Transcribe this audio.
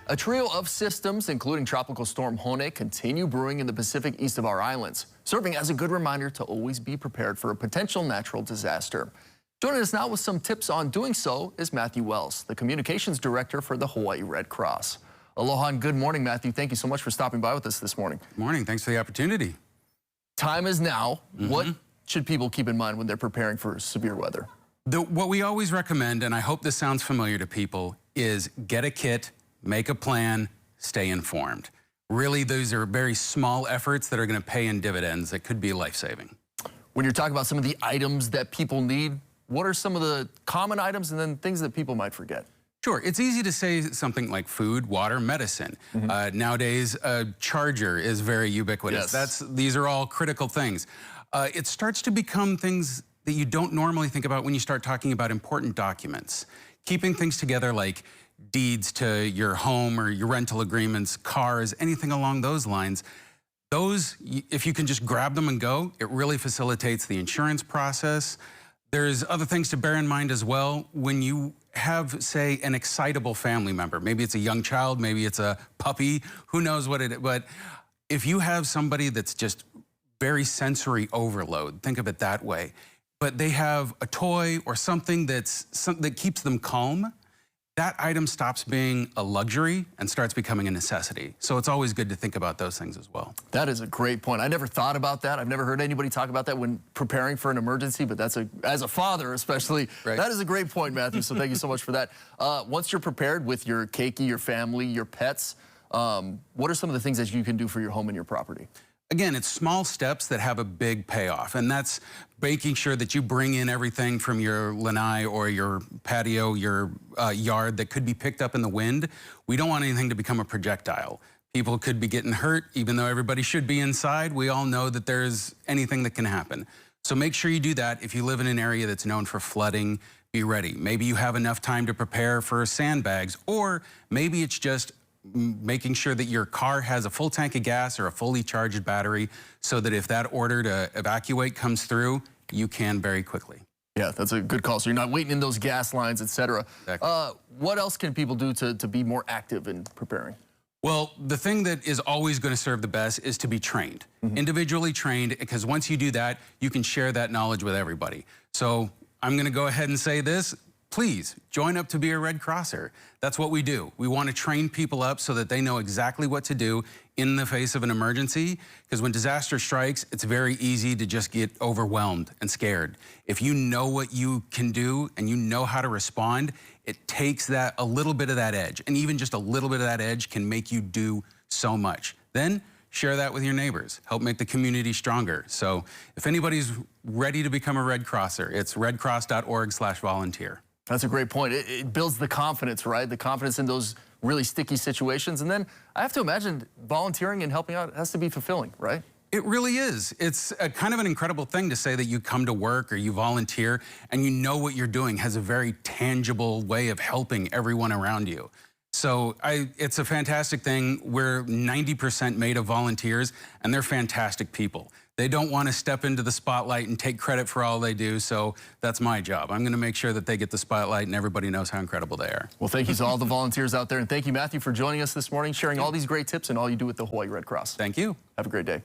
A trio of systems, including Tropical Storm Hone, continue brewing in the Pacific east of our islands, serving as a good reminder to always be prepared for a potential natural disaster. Joining us now with some tips on doing so is Matthew Wells, the Communications Director for the Hawaii Red Cross. Aloha and good morning, Matthew. Thank you so much for stopping by with us this morning. Good morning. Thanks for the opportunity. Time is now. What should people keep in mind when they're preparing for severe weather? What we always recommend, and I hope this sounds familiar to people, is get a kit, make a plan, stay informed. Really, those are very small efforts that are going to pay in dividends that could be life-saving. When you're talking about some of the items that people need, what are some of the common items and then things that people might forget? Sure, it's easy to say something like food, water, medicine. Nowadays, a charger is very ubiquitous. Yes. These are all critical things. It starts to become things that you don't normally think about when you start talking about important documents. Keeping things together like deeds to your home or your rental agreements, cars, anything along those lines. Those, if you can just grab them and go, it really facilitates the insurance process. There's other things to bear in mind as well. When you have, say, an excitable family member, maybe it's a young child, maybe it's a puppy, who knows what it is, but if you have somebody that's just very sensory overload, think of it that way, but they have a toy or something that keeps them calm, that item stops being a luxury and starts becoming a necessity. So it's always good to think about those things as well. That is a great point. I never thought about that. I've never heard anybody talk about that when preparing for an emergency, but that's as a father especially, right. That is a great point, Matthew, so thank you so much for that. Once you're prepared with your keiki, your family, your pets, what are some of the things that you can do for your home and your property? Again, it's small steps that have a big payoff, and that's making sure that you bring in everything from your lanai or your patio, your yard that could be picked up in the wind. We don't want anything to become a projectile. People could be getting hurt, even though everybody should be inside. We all know that there's anything that can happen. So make sure you do that. If you live in an area that's known for flooding, be ready. Maybe you have enough time to prepare for sandbags, or maybe it's just making sure that your car has a full tank of gas or a fully charged battery so that if that order to evacuate comes through, you can very quickly. Yeah, that's a good call. So you're not waiting in those gas lines, etc. Exactly. What else can people do to be more active in preparing? Well, the thing that is always going to serve the best is to be trained, individually trained, because once you do that, you can share that knowledge with everybody. So I'm going to go ahead and say this. Please join up to be a Red Crosser. That's what we do. We want to train people up so that they know exactly what to do in the face of an emergency, because when disaster strikes, it's very easy to just get overwhelmed and scared. If you know what you can do and you know how to respond, it takes that a little bit of that edge, and even just a little bit of that edge can make you do so much. Then share that with your neighbors. Help make the community stronger. So if anybody's ready to become a Red Crosser, it's redcross.org/volunteer. That's a great point. It builds the confidence, right? The confidence in those really sticky situations. And then I have to imagine volunteering and helping out has to be fulfilling, right? It really is. It's a kind of an incredible thing to say that you come to work or you volunteer and you know what you're doing has a very tangible way of helping everyone around you. So it's a fantastic thing. We're 90% made of volunteers, and they're fantastic people. They don't want to step into the spotlight and take credit for all they do, so that's my job. I'm going to make sure that they get the spotlight and everybody knows how incredible they are. Well, thank you to all the volunteers out there, and thank you, Matthew, for joining us this morning, sharing all these great tips and all you do with the Hawaii Red Cross. Thank you. Have a great day.